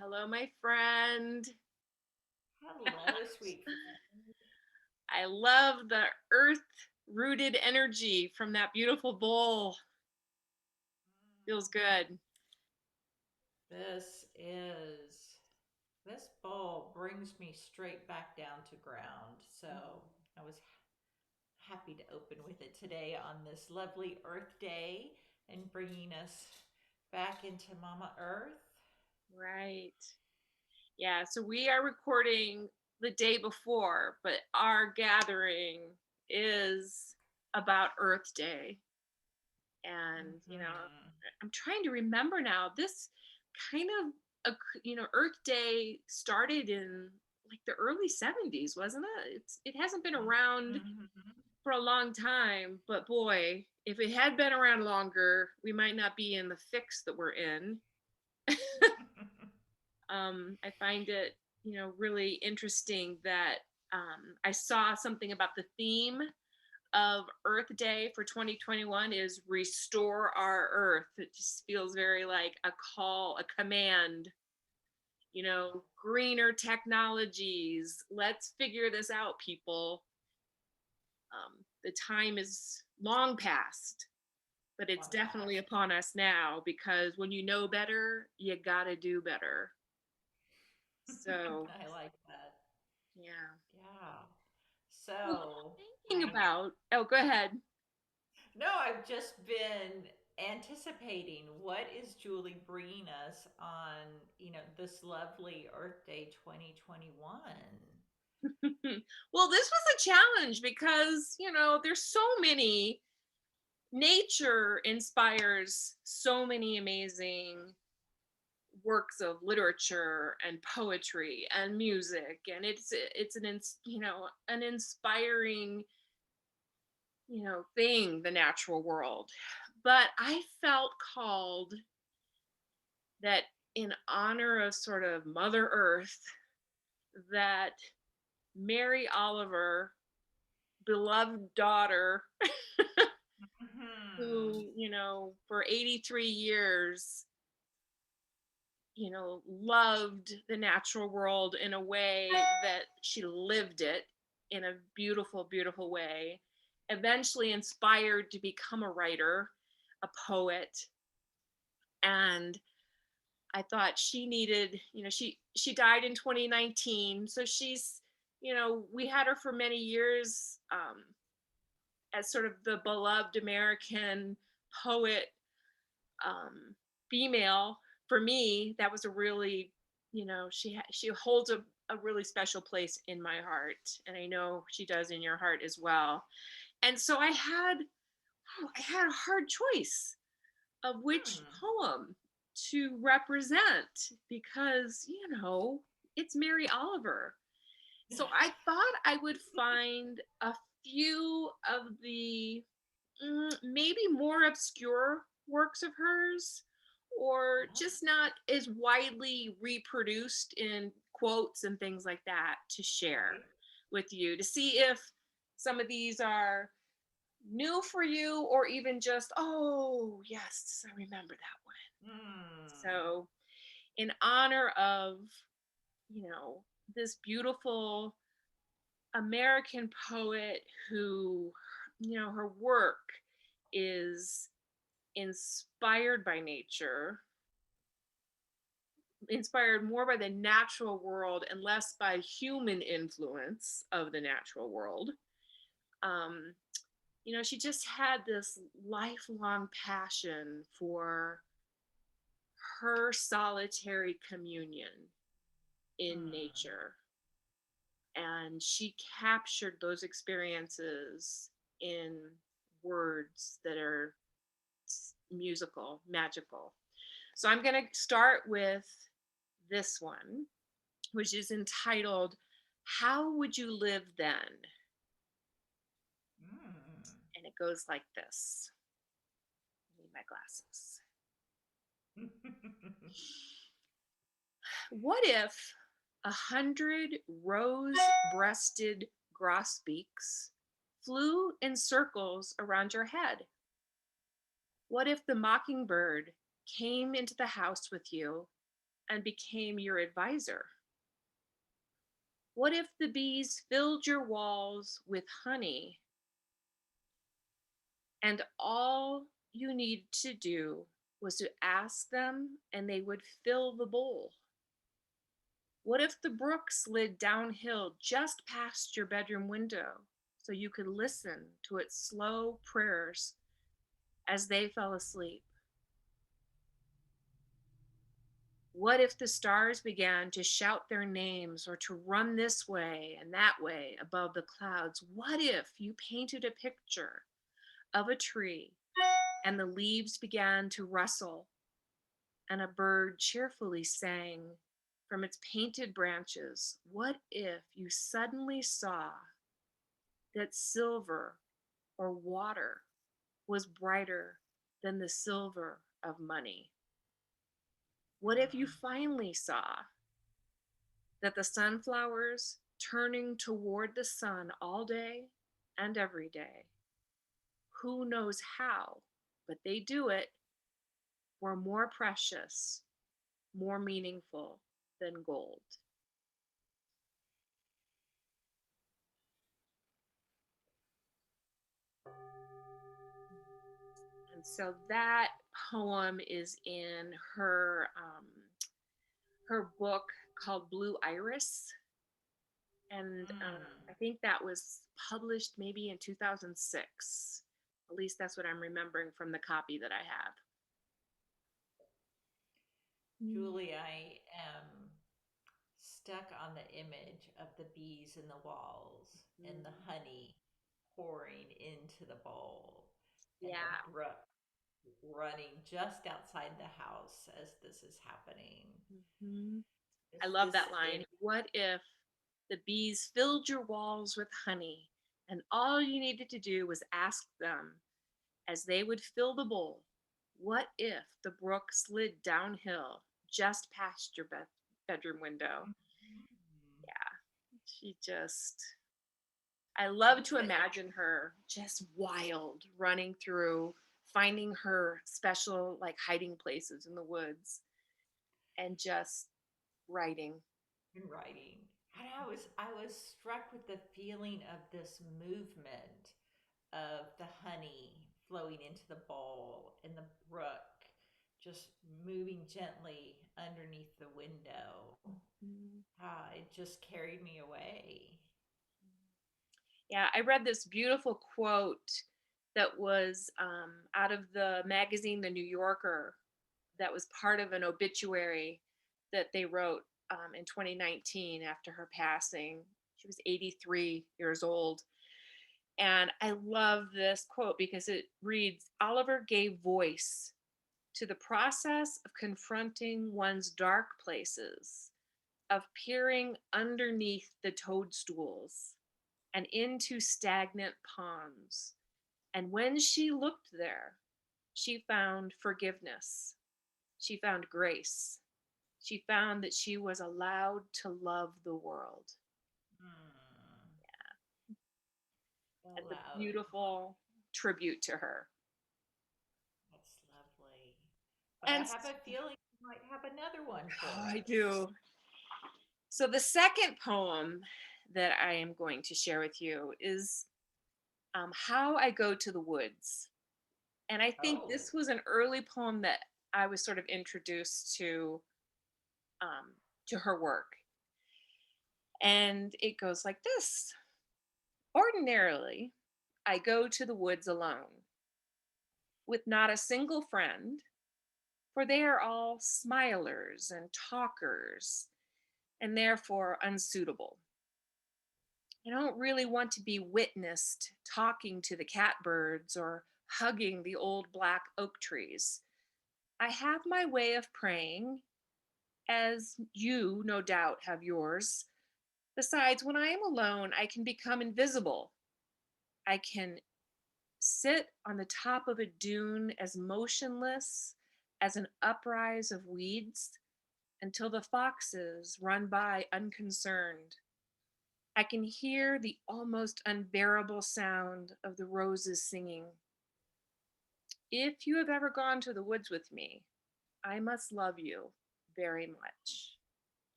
Hello, my friend. Hello, sweet friend. I love the earth rooted energy from that beautiful bowl. Feels good. This is this bowl brings me straight back down to ground. So I was happy to open with it today on this lovely Earth Day and bringing us back into Mama Earth. Right. Yeah. So we are recording the day before, but our gathering is about Earth Day. And, Hmm. I'm trying to remember now. This kind of, Earth Day started in like the early 70s, wasn't it? It hasn't been around Hmm. for a long time, but boy, if it had been around longer, we might not be in the fix that we're in. I find it, really interesting that I saw something about the theme of Earth Day for 2021 is restore our Earth. It just feels very like a call, a command, greener technologies. Let's figure this out, people. The time is long past, but it's Long definitely past. upon us now because when you know better, you gotta do better. So, I like that. yeah. Yeah. Well, So thinking I about, oh, go ahead. No, I've just been anticipating what is Julie bringing us on, this lovely Earth Day 2021. Well, this was a challenge because, there's so many, nature inspires so many amazing works of literature and poetry and music, and it's an inspiring thing, the natural world. But I felt called that in honor of sort of Mother Earth, that Mary Oliver, beloved daughter, Hmm. who, for 83 years, loved the natural world in a way that she lived it in a beautiful, beautiful way, eventually inspired to become a writer, a poet. And I thought she needed, she died in 2019. So she's, we had her for many years as sort of the beloved American poet, female. For me, that was a really, she holds a really special place in my heart, and I know she does in your heart as well. And so I had a hard choice of which Hmm. poem to represent because, it's Mary Oliver. So I thought I would find a few of the maybe more obscure works of hers, or just not as widely reproduced in quotes and things like that, to share Right. with you to see if some of these are new for you, or even just, oh yes, I remember that one. Hmm. So in honor of, you know this beautiful American poet who, her work is inspired by nature, inspired more by the natural world and less by human influence of the natural world. Um, she just had this lifelong passion for her solitary communion in Hmm. nature. And she captured those experiences in words that are musical, magical. So I'm going to start with this one, which is entitled, How Would You Live Then? Hmm. And it goes like this. I need my glasses. What if 100 rose breasted grosbeaks flew in circles around your head? What if the mockingbird came into the house with you and became your advisor? What if the bees filled your walls with honey and all you need to do was to ask them and they would fill the bowl? What if the brook slid downhill just past your bedroom window so you could listen to its slow prayers as they fell asleep? What if the stars began to shout their names or to run this way and that way above the clouds? What if you painted a picture of a tree and the leaves began to rustle and a bird cheerfully sang from its painted branches? What if you suddenly saw that silver or water was brighter than the silver of money? What if you Mm. finally saw that the sunflowers turning toward the sun all day and every day, who knows how, but they do it, were more precious, more meaningful than gold? And so that poem is in her book called Blue Iris, and I Mm. think that was published maybe in 2006. At least that's what I'm remembering from the copy that I have. Mm. Julie, I am stuck on the image of the bees in the walls and the Mhm. honey pouring into the bowl and the Yeah. brook running just outside the house as this is happening. Mhm. I Is love this that line. in? What if the bees filled your walls with honey and all you needed to do was ask them as they would fill the bowl? What if the brook slid downhill just past your bedroom window? She just, I love That's to it. imagine her just wild, running through, finding her special like hiding places in the woods and just writing. In writing. And I was struck with the feeling of this movement of the honey flowing into the bowl and the brook just moving gently underneath the window. Mhm. It just carried me away. Yeah, I read this beautiful quote that was out of the magazine The New Yorker, that was part of an obituary that they wrote in 2019 after her passing. She was 83 years old. And I love this quote because it reads: Oliver gave voice to the process of confronting one's dark places, of peering underneath the toadstools and into stagnant ponds. And when she looked there, she found forgiveness. She found grace. She found that she was allowed to love the world. Hmm. That's a Allowed. beautiful tribute to her. That's lovely. But I And have a feeling you might have another one oh, for I us. do. So the second poem that I am going to share with you is How I Go to the Woods. And I think Oh. this was an early poem that I was sort of introduced um, to her work. And it goes like this: Ordinarily, I go to the woods alone, with not a single friend, for they are all smilers and talkers, and therefore unsuitable. I don't really want to be witnessed talking to the catbirds or hugging the old black oak trees. I have my way of praying, as you no doubt have yours. Besides, when I am alone, I can become invisible. I can sit on the top of a dune as motionless as an uprise of weeds until the foxes run by unconcerned. I can hear the almost unbearable sound of the roses singing. If you have ever gone to the woods with me, I must love you very much.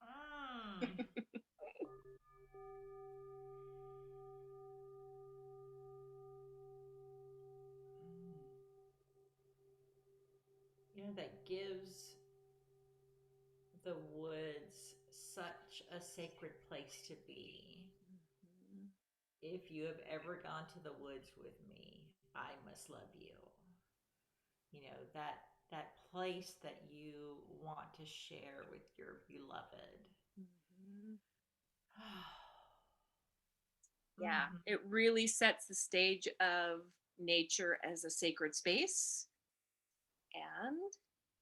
Mm. That gives the woods such a sacred place to be. Mhm. If you have ever gone to the woods with me, I must love you. That place that you want to share with your beloved. Mhm. Yeah, Mm-hmm. it really sets the stage of nature as a sacred space, and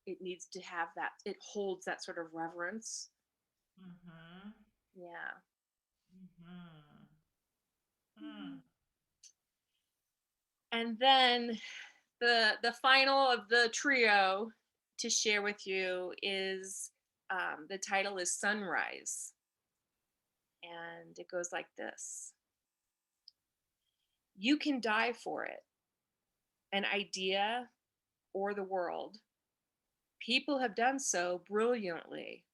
it needs to have that, it holds that sort of reverence. Mm-hmm. Yeah. Mm-hmm. Mm. Mhm. And then the final of the trio to share with you is, the title is Sunrise, and it goes like this: You can die for it, an idea or the world. People have done so brilliantly,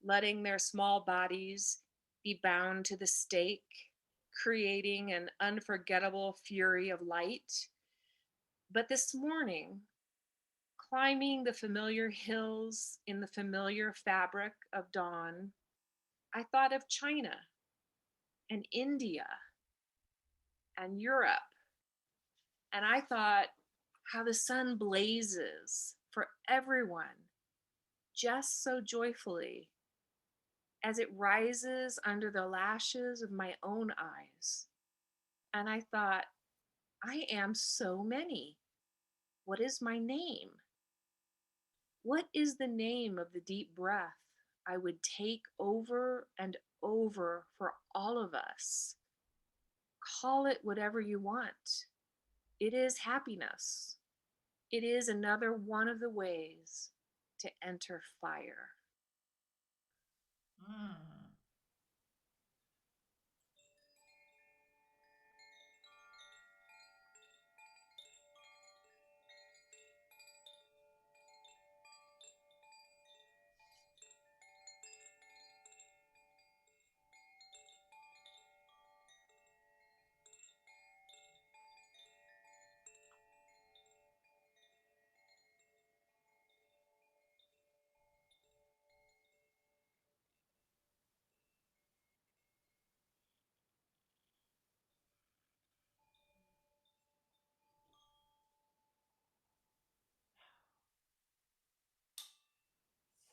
letting their small bodies be bound to the stake, creating an unforgettable fury of light. But this morning, climbing the familiar hills in the familiar fabric of dawn, I thought of China and India and Europe. And I thought how the sun blazes for everyone just so joyfully as it rises under the lashes of my own eyes. And I thought, I am so many. What is my name? What is the name of the deep breath I would take over and over for all of us? Call it whatever you want. It is happiness. It is another one of the ways to enter fire. Mm.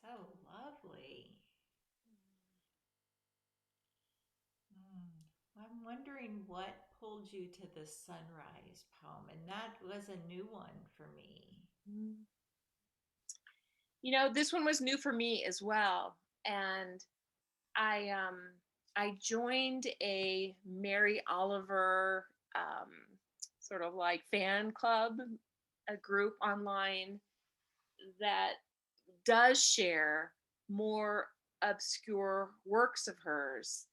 So lovely. Mm. I'm wondering what pulled you to the sunrise poem, and that was a new one for me. This one was new for me as well. And I um I joined a Mary Oliver, sort of like fan club, a group online that does share more obscure works of hers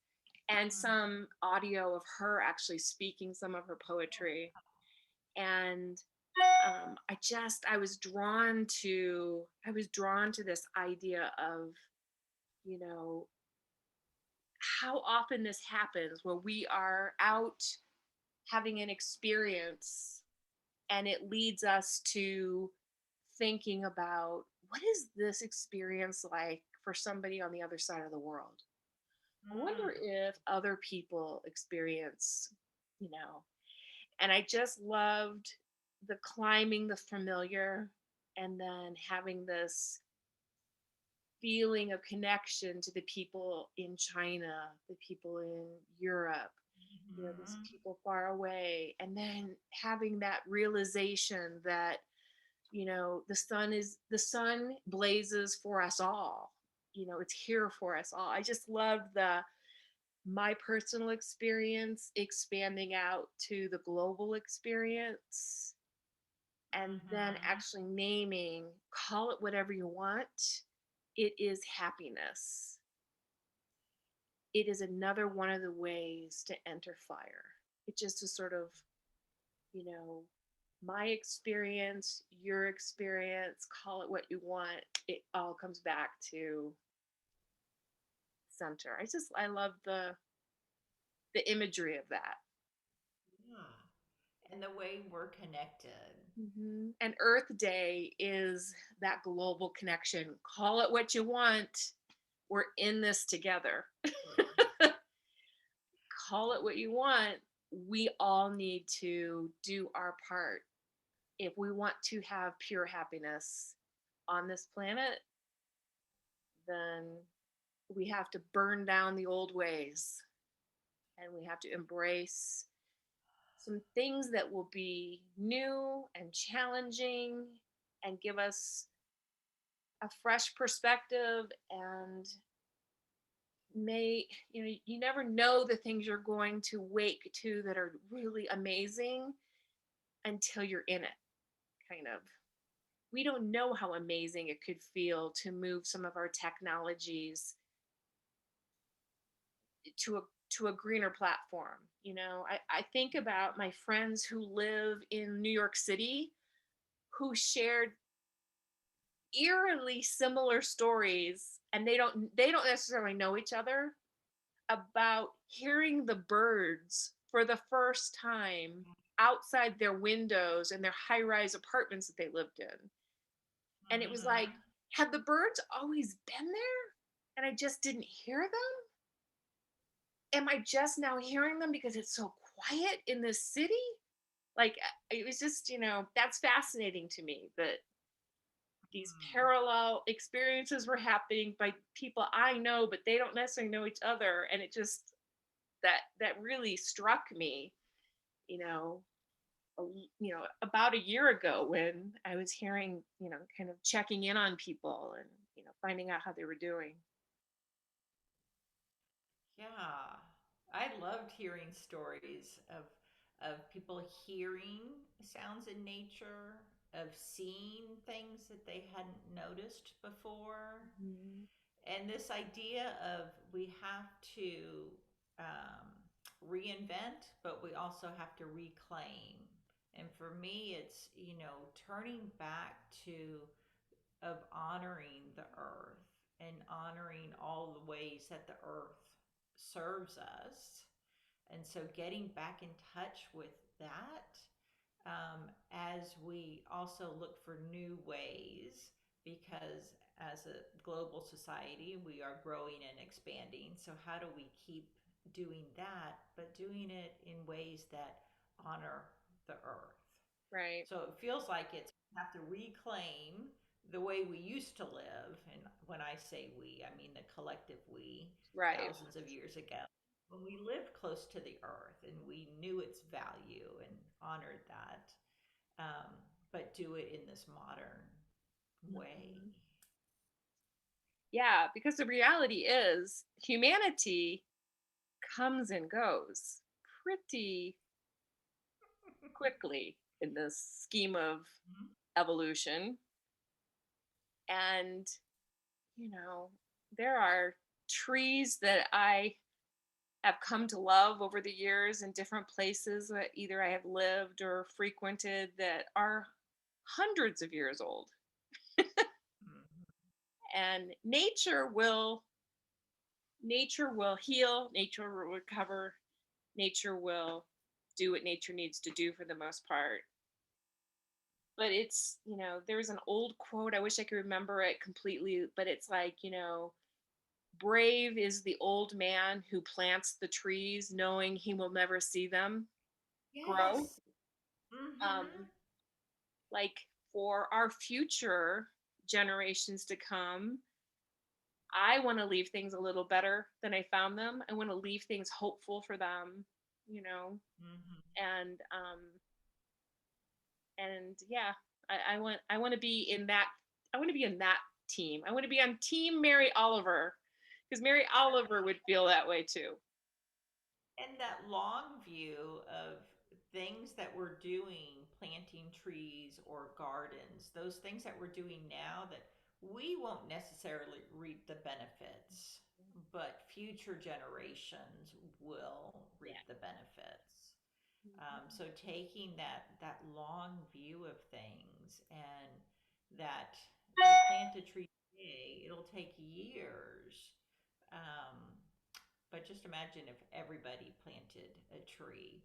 and Mm. some audio of her actually speaking some of her poetry. And I was drawn to this idea of, you know how often this happens where we are out having an experience and it leads us to thinking about, what is this experience like for somebody on the other side of the world? I wonder Mm. if other people experience, you know and I just loved the climbing the familiar, and then having this feeling of connection to the people in China, the people in Europe, these Mhm. people far away, and then having that realization that, the sun blazes for us all. It's here for us all. I just loved the my personal experience expanding out to the global experience, and then Mhm. actually naming, call it whatever you want. It is happiness. It is another one of the ways to enter fire. It just is sort of, you know, my experience, your experience, call it what you want, it all comes back to center. I love the imagery of that. Yeah. And the way we're connected. And Earth Day is that global connection. Call it what you want. We're in this together. Call it what you want. We all need to do our part if we want to have pure happiness on this planet. Then we have to burn down the old ways and we have to embrace some things that will be new and challenging and give us a fresh perspective and may you never know the things you're going to wake to that are really amazing until you're in it, kind of. We don't know how amazing it could feel to move some of our technologies to a greener platform. I think about my friends who live in New York City who shared eerily similar stories, and they don't necessarily know each other, about hearing the birds for the first time outside their windows in their high-rise apartments that they lived in. And it was like, Mm-hmm. had the birds always been there and I just didn't hear them? Am I just now hearing them because it's so quiet in this city? Like, it was just, that's fascinating to me that these parallel experiences were happening by people I know, but they don't necessarily know each other. And it just, that really struck me, you know, about a year ago when I was hearing, kind of checking in on people and, finding out how they were doing. Yeah. I loved hearing stories of people hearing sounds in nature, of seeing things that they hadn't noticed before. Mhm. And this idea of we have to reinvent, but we also have to reclaim. And for me, it's, turning back to of honoring the earth and honoring all the ways that the earth serves us. And so getting back in touch with that, as we also look for new ways, because as a global society, we are growing and expanding. So, how do we keep doing that, but doing it in ways that honor the earth? Right, So it feels like it's we have to reclaim the way we used to live. And when I say we, I mean the collective we, right. thousands of years ago. When we lived close to the earth and we knew its value and honored that, um, but do it in this modern way. Mhm. Yeah, because the reality is humanity comes and goes pretty quickly in this scheme of evolution. And, you know, there are trees that I have come to love over the years in different places that either I have lived or frequented that are hundreds of years old. Mhm. And nature will heal, nature will recover, nature will do what nature needs to do for the most part. But it's, there's an old quote, I wish I could remember it completely, but it's like, brave is the old man who plants the trees knowing he will never see them grow. Yes. Mm-hmm. Um, like, for our future generations to come, I want to leave things a little better than I found them. I want to leave things hopeful for them, you know, Mm-hmm. and yeah, I want to be in that. I want to be in that team. I want to be on Team Mary Oliver because Mary Oliver would feel that way too. And that long view of things that we're doing, planting trees or gardens, those things that we're doing now that we won't necessarily reap the benefits, but future generations will Yeah. reap the benefits. Mhm. So taking that long view of things, and that if I plant a tree today, it'll take years. Um, but just imagine if everybody planted a tree.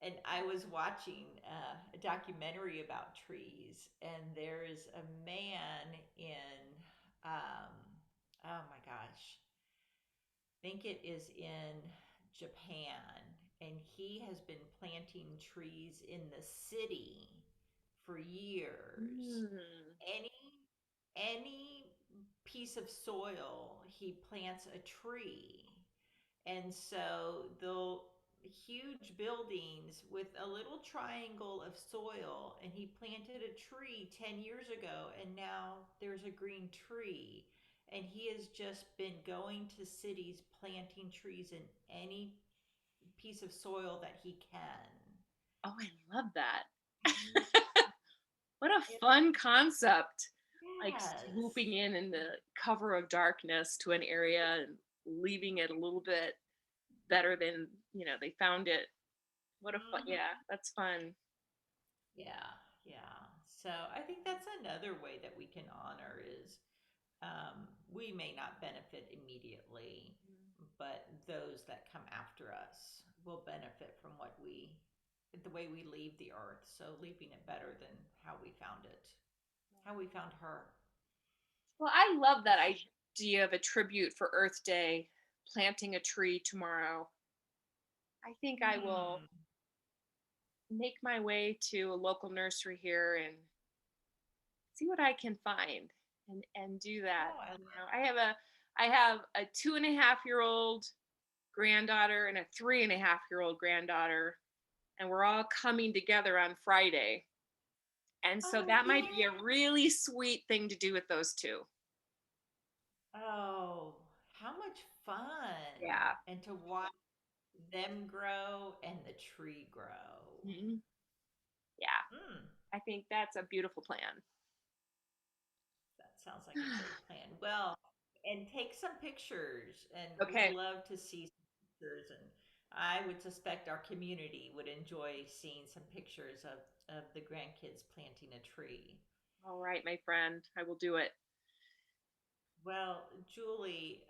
And I was watching a documentary about trees, and there is a man in, um, oh my gosh, I think it is in Japan, and he has been planting trees in the city for years. Mm. Any any piece of soil, he plants a tree. And so the huge buildings with a little triangle of soil, and he planted a tree 10 years ago, and now there's a green tree. And he has just been going to cities planting trees in any piece of soil that he can. Oh, I love that. And What a it's, fun concept. Like yes. swooping in the cover of darkness to an area and leaving it a little bit better than, they found it. What a fun, Mhm. yeah, that's fun. Yeah, yeah. So I think that's another way that we can honor is, we may not benefit immediately, but those that come after us will benefit from the way we leave the earth. So leaving it better than how we found it, how we found her. Well, I love that idea of a tribute for Earth Day, planting a tree tomorrow. I think I will Hmm. make my way to a local nursery here and see what I can find and do that. Oh, I I have a 2.5-year old granddaughter and a 3.5-year old granddaughter, and we're all coming together on Friday. And so Oh, that might be a yeah. really sweet thing to do with those two. Oh, how much fun. Yeah. And to watch them grow and the tree grow. Mhm. Yeah. Mm. I think that's a beautiful plan. That sounds like a great plan. Well, and take some pictures, and we'd Okay. love to see some pictures. And I would suspect our community would enjoy seeing some pictures of the grandkids planting a tree. All right, my friend. I will do it. Well, Julie,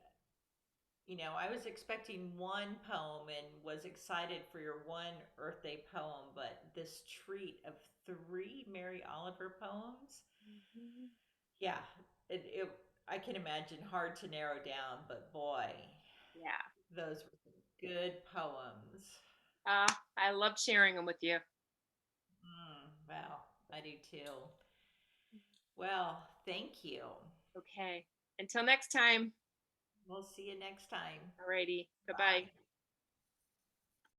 I was expecting one poem and was excited for your one Earth Day poem, but this treat of three Mary Oliver poems, Mhm. yeah, I can imagine hard to narrow down, but boy, Yeah. those were some good poems. I love sharing them with you. Well, I do too. Well, thank you. Okay. Until next time. We'll see you next time. Alrighty. Bye bye. Bye.